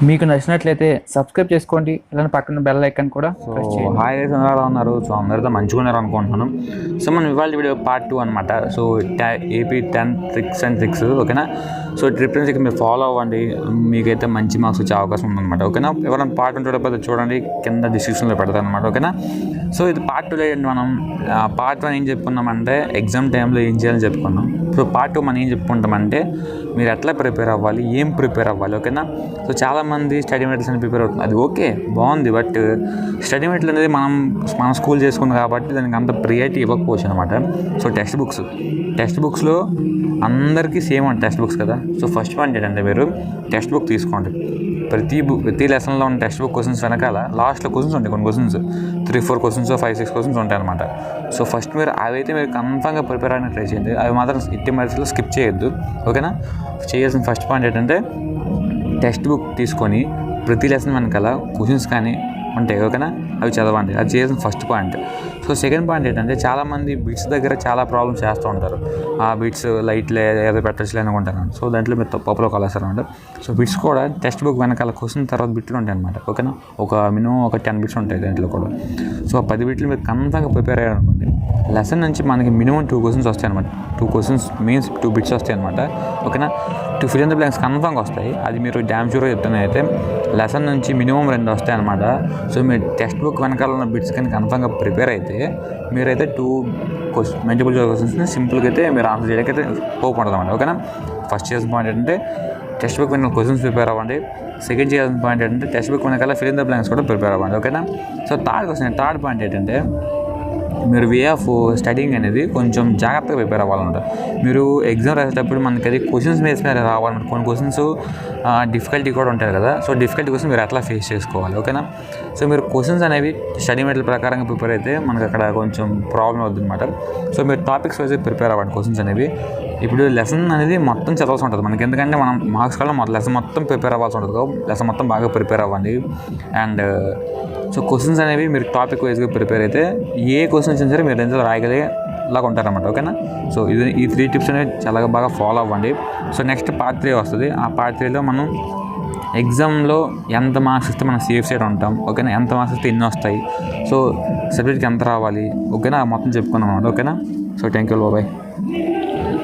మీకు నచ్చినట్లయితే సబ్స్క్రైబ్ చేసుకోండి, ఇలా పక్కన బెల్ ఐకాన్ కూడా ప్రెస్ చేయండి. హాయ్ గైస్, అందరూ ఎలా ఉన్నారు? సో అందరితో మంచిగా ఉన్నారు అనుకుంటున్నాను. సో మనం ఇవాళ వీడియో పార్ట్ 2 అనమాట. So AP 10th tricks and tricks, ఓకేనా. సో ట్రిప్స్ ఇక్కడ మీరు ఫాలో అవ్వండి, మీకైతే మంచి మార్క్స్ వచ్చే అవకాశం ఉందన్నమాట, ఓకేనా. ఎవరైనా పార్ట్ 1 చూడకపోతే చూడండి, కింద డిస్క్రిప్షన్లో పెడతాను అనమాట, ఓకేనా. సో ఇది పార్ట్ 2లో మనం పార్ట్ 1 ఏం చెప్పుకున్నామంటే ఎగ్జామ్ టైంలో ఏం చేయాలని చెప్పుకున్నాం. సో పార్ట్ 2 మనం ఏం చెప్పుకుంటామంటే మీరు ఎట్లా ప్రిపేర్ అవ్వాలి, ఏం ప్రిపేర్ అవ్వాలి, ఓకేనా. సో చాలామంది స్టడీ మెటీరియల్స్ అని ప్రిపేర్ అవుతుంది, అది ఓకే బాగుంది. బట్ స్టడీ మెటీరియల్ అనేది మనం స్కూల్ చేసుకుంది కాబట్టి దానికి అంత ప్రియారిటీ ఇవ్వకపోవచ్చు అనమాట. సో టెక్స్ట్ బుక్స్లో అందరికీ సేమ్ అండి టెక్స్ట్ బుక్స్ కదా. సో ఫస్ట్ పాయింట్ ఏంటంటే మీరు టెక్స్ట్ బుక్ తీసుకోండి. ప్రతి లెసన్లో ఉన్న టెక్స్ట్ బుక్ క్వశ్చన్స్ వెనకాల లాస్ట్లో క్వశ్చన్స్ ఉంటాయి, కొన్ని క్వశ్చన్స్ 3-4 క్వశ్చన్స్ 5-6 క్వశ్చన్స్ ఉంటాయి అనమాట. సో ఫస్ట్ మీరు అవైతే మీరు కన్ఫామ్గా ప్రిపేర్ అయినా ట్రై చేయండి. అవి మాత్రం ఇట్టి మధ్యలో స్కిప్ చేయొద్దు, ఓకేనా. చేయాల్సిన ఫస్ట్ పాయింట్ ఏంటంటే టెక్స్ట్ బుక్ తీసుకొని ప్రతి లెసన్ వెనకాల క్వశ్చన్స్ కానీ ఉంటాయి, ఓకేనా, అవి చదవండి. అది చేయాల్సిన first point. So second point ఏంటంటే చాలామంది బిట్స్ దగ్గర చాలా ప్రాబ్లమ్స్ చేస్తూ ఉంటారు. ఆ బిట్స్ లైట్లే ఏదో పెట్టచ్చులే అనుకుంటాను. సో దాంట్లో మీరు పప్పులో కలుస్తారనమాట. సో బిట్స్ కూడా టెక్స్ట్ బుక్ వెనకాల క్వశ్చన్ తర్వాత బిట్లు ఉంటాయి అనమాట, ఓకేనా. మినిమం 10 బిట్స్ ఉంటాయి దాంట్లో కూడా. సో 10 బిట్లు మీరు కన్ఫామ్గా ప్రిపేర్ అయ్యారనుకోండి, లెసన్ నుంచి మనకి మినిమం 2 క్వశ్చన్స్ వస్తాయి అనమాట. 2 క్వశ్చన్స్ మీన్స్ 2 బిట్స్ వస్తాయి అనమాట, ఓకేనా. 2 ఫిల్ ఇన్ ద బ్లాంక్స్ కన్ఫామ్గా వస్తాయి. అది మీరు డ్యామ్ షూర్గా చెప్తున్నా అయితే లెసన్ నుంచి మినిమం 2 వస్తాయి అనమాట. సో మీరు టెక్స్ట్ బుక్ వెనకాల ఉన్న బిట్స్ కానీ కన్ఫామ్గా ప్రిపేర్ అయితే మీరైతే 2 మల్టిపుల్ చాయిస్ క్వశ్చన్స్ని సింపుల్గా అయితే మీరు ఆన్సర్ చేయడానికి అయితే హోప్ ఉంటుంది అనమాట, ఓకేనా. ఫస్ట్ చేయాల్సిన పాయింట్ ఏంటంటే టెక్స్ట్ బుక్ వెనకాల క్వశ్చన్స్ ప్రిపేర్ అవ్వండి. సెకండ్ చేయాల్సిన పాయింట్ ఏంటంటే టెక్స్ట్ బుక్ వెనకాల ఫిల్ ఇన్ ద బ్లాంక్స్ కూడా ప్రిపేర్ అవ్వండి, ఓకేనా. సో థర్డ్ పాయింట్ ఏంటంటే మీరు వే ఆఫ్ స్టడీయింగ్ అనేది కొంచెం జాగ్రత్తగా ప్రిపేర్ అవ్వాలన్నమాట. మీరు ఎగ్జామ్ రాసేటప్పుడు మనకి అది క్వశ్చన్స్ మీద రావాలన్నమాట. కొన్ని క్వశ్చన్స్ డిఫికల్టీ కూడా ఉంటాయి కదా. సో డిఫికల్టీ క్వశ్చన్ మీరు ఎట్లా ఫేస్ చేసుకోవాలి, ఓకేనా. సో మీరు క్వశ్చన్స్ అనేవి స్టడీ మెటీరియల్ ప్రకారంగా ప్రిపేర్ అయితే మనకు అక్కడ కొంచెం ప్రాబ్లం అవుతుంది అనమాట. సో మీరు టాపిక్స్ వైజ్ ప్రిపేర్ అవ్వండి క్వశ్చన్స్ అనేవి. ఇప్పుడు లెసన్ అనేది మొత్తం చదవాల్సి ఉంటుంది మనకి, ఎందుకంటే మనం మార్క్స్ కల్లా లెసన్ మొత్తం ప్రిపేర్ అవ్వాల్సి ఉంటుంది కదా. లెసన్ మొత్తం బాగా ప్రిపేర్ అవ్వండి. అండ్ సో క్వశ్చన్స్ అనేవి మీరు టాపిక్ వైజ్గా ప్రిపేర్ అయితే ఏ క్వశ్చన్స్ వచ్చినా సరే మీరు ఎందులో రాయగలిగేలాగా ఉంటారన్నమాట, ఓకేనా. సో ఈ 3 టిప్స్ అనేవి చాలా బాగా ఫాలో అవ్వండి. సో నెక్స్ట్ పార్ట్ 3 వస్తుంది. ఆ పార్ట్ 3లో మనం ఎగ్జామ్లో ఎంత మార్క్స్ ఇస్తే మనం సేఫ్ సైడ్ ఉంటాం, ఓకేనా. ఎంత మార్క్స్ ఇస్తే ఎన్ని వస్తాయి, సో సబ్జెక్ట్కి ఎంత రావాలి, ఓకేనా, మొత్తం చెప్పుకున్నాం అన్నమాట, ఓకేనా. So thank you, bye.